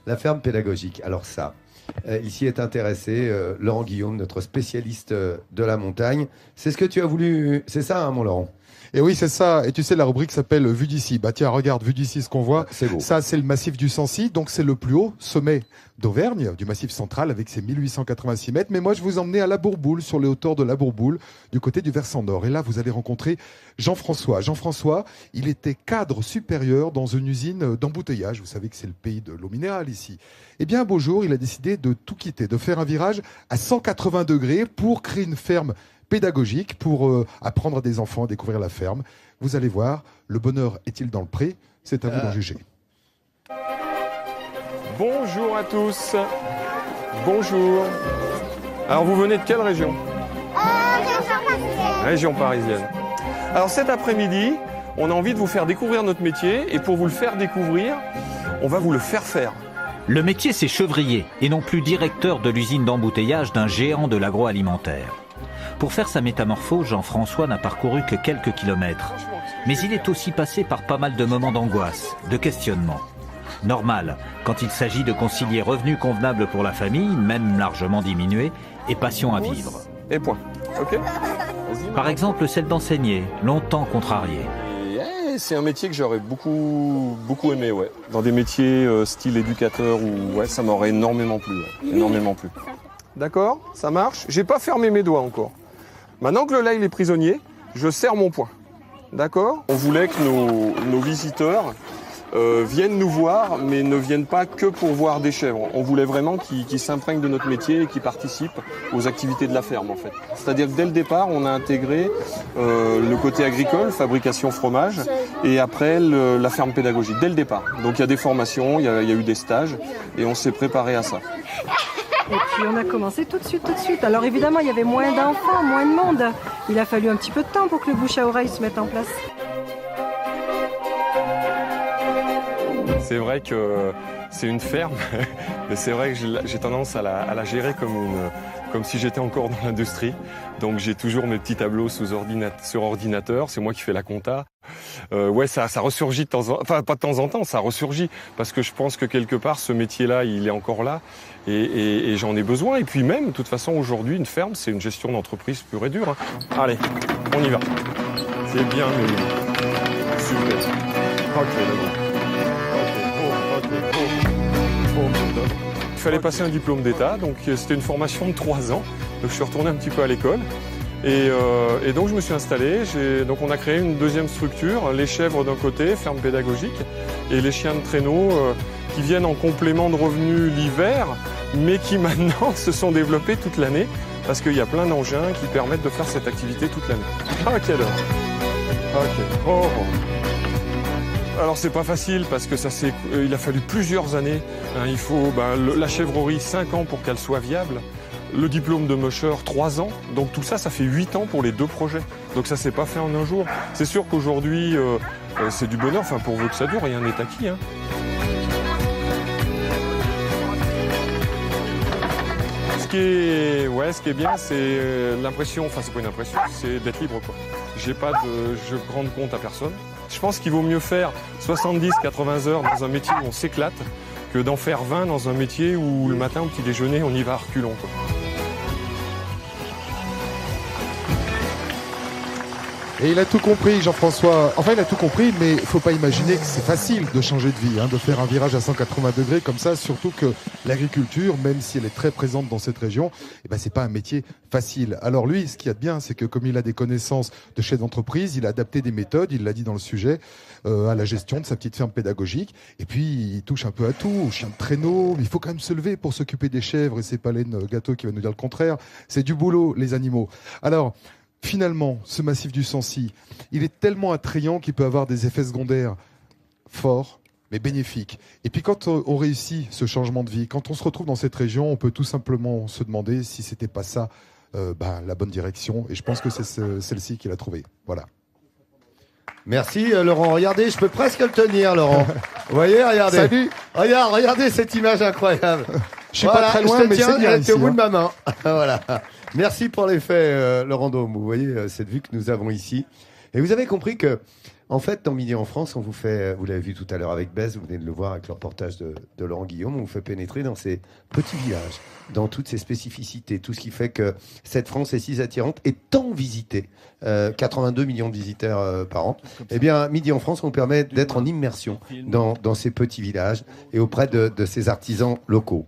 la ferme pédagogique. Alors ça, il s'y est intéressé, Laurent Guillaume, notre spécialiste de la montagne. C'est ce que tu as voulu, c'est ça, hein, mon Laurent? Et oui, c'est ça. Et tu sais, la rubrique s'appelle Vue d'ici. Bah tiens, regarde, vue d'ici, ce qu'on voit. C'est beau. Ça, c'est le massif du Sancy. Donc, c'est le plus haut sommet d'Auvergne, du massif central, avec ses 1886 mètres. Mais moi, je vous emmenais à la Bourboule, sur les hauteurs de la Bourboule, du côté du versant nord. Et là, vous allez rencontrer Jean-François. Jean-François, il était cadre supérieur dans une usine d'embouteillage. Vous savez que c'est le pays de l'eau minérale ici. Eh bien, un beau jour, il a décidé de tout quitter, de faire un virage à 180 degrés pour créer une ferme pédagogique pour apprendre à des enfants à découvrir la ferme. Vous allez voir, le bonheur est-il dans le pré? C'est à vous d'en juger. Bonjour à tous. Bonjour. Alors vous venez de quelle région? Région parisienne. Alors cet après-midi, on a envie de vous faire découvrir notre métier et pour vous le faire découvrir, on va vous le faire faire. Le métier, c'est chevrier et non plus directeur de l'usine d'embouteillage d'un géant de l'agroalimentaire. Pour faire sa métamorphose, Jean-François n'a parcouru que quelques kilomètres. Mais il est aussi passé par pas mal de moments d'angoisse, de questionnement. Normal, quand il s'agit de concilier revenus convenables pour la famille, même largement diminués, et passion à vivre. Et point. Ok. Par exemple, celle d'enseigner, longtemps contrarié. C'est un métier que j'aurais beaucoup aimé, ouais. Dans des métiers style éducateur, ou ouais, ça m'aurait énormément plu. Ouais. Énormément plu. D'accord, ça marche. J'ai pas fermé mes doigts encore. Maintenant que le lait il est prisonnier, je serre mon poing. D'accord? On voulait que nos visiteurs viennent nous voir, mais ne viennent pas que pour voir des chèvres. On voulait vraiment qu'ils s'imprègnent de notre métier et qu'ils participent aux activités de la ferme, en fait. C'est-à-dire que dès le départ, on a intégré le côté agricole, fabrication fromage, et après la ferme pédagogique, dès le départ. Donc il y a des formations, il y a eu des stages, et on s'est préparé à ça. Et puis on a commencé tout de suite. Alors évidemment, il y avait moins d'enfants, moins de monde. Il a fallu un petit peu de temps pour que le bouche à oreille se mette en place. C'est vrai que c'est une ferme, mais c'est vrai que j'ai tendance à la gérer comme si j'étais encore dans l'industrie. Donc j'ai toujours mes petits tableaux sur ordinateur, c'est moi qui fais la compta. Ouais, ça ressurgit de temps en temps, enfin pas de temps en temps, ça ressurgit parce que je pense que quelque part ce métier-là, il est encore là et j'en ai besoin. Et puis même, de toute façon, aujourd'hui, une ferme, c'est une gestion d'entreprise pure et dure. Hein. Allez, on y va. C'est bien, mais super. Ok, d'accord. Il fallait passer un diplôme d'État, donc c'était une formation de 3 ans. Donc je suis retourné un petit peu à l'école. Et donc je me suis installé. Donc on a créé une deuxième structure, les chèvres d'un côté, ferme pédagogique, et les chiens de traîneau qui viennent en complément de revenus l'hiver, mais qui maintenant se sont développés toute l'année, parce qu'il y a plein d'engins qui permettent de faire cette activité toute l'année. Ah, quelle heure? Ok. Oh. Alors c'est pas facile parce que il a fallu plusieurs années. Hein, il faut la chèvrerie 5 ans pour qu'elle soit viable. Le diplôme de musher 3 ans. Donc tout ça, ça fait 8 ans pour les 2 projets. Donc ça s'est pas fait en un jour. C'est sûr qu'aujourd'hui, c'est du bonheur. Enfin, pourvu que ça dure, rien n'est acquis. Hein. Ce qui est bien, c'est l'impression, enfin c'est pas une impression, c'est d'être libre, quoi. Je rends compte à personne. Je pense qu'il vaut mieux faire 70-80 heures dans un métier où on s'éclate que d'en faire 20 dans un métier où le matin au petit déjeuner on y va à reculons, quoi. Et il a tout compris, Jean-François. Enfin, il a tout compris, mais il faut pas imaginer que c'est facile de changer de vie, hein, de faire un virage à 180 degrés comme ça, surtout que l'agriculture, même si elle est très présente dans cette région, c'est pas un métier facile. Alors lui, ce qu'il y a de bien, c'est que comme il a des connaissances de chef d'entreprise, il a adapté des méthodes, il l'a dit dans le sujet, à la gestion de sa petite ferme pédagogique. Et puis, il touche un peu à tout, au chien de traîneau. Mais il faut quand même se lever pour s'occuper des chèvres, et c'est pas Laine Gâteau qui va nous dire le contraire. C'est du boulot, les animaux. Alors, finalement, ce massif du Sancy, il est tellement attrayant qu'il peut avoir des effets secondaires forts, mais bénéfiques. Et puis quand on réussit ce changement de vie, quand on se retrouve dans cette région, on peut tout simplement se demander si c'était pas ça la bonne direction. Et je pense que c'est celle-ci qu'il a trouvée. Voilà. Merci Laurent. Regardez, je peux presque le tenir, Laurent. Vous voyez, regardez. Salut. Regardez cette image incroyable. Je suis pas très loin, mais c'est bien ici. Au bout de ma main. Voilà. Merci pour l'effet, Laurent Dôme. Vous voyez cette vue que nous avons ici. Et vous avez compris que En fait, dans Midi en France, on vous fait, vous l'avez vu tout à l'heure avec Bess, vous venez de le voir avec le reportage de Laurent Guillaume, on vous fait pénétrer dans ces petits villages, dans toutes ces spécificités, tout ce qui fait que cette France est si attirante et tant visitée, 82 millions de visiteurs par an. Eh bien, Midi en France, on permet d'être en immersion dans ces petits villages et auprès de ces artisans locaux.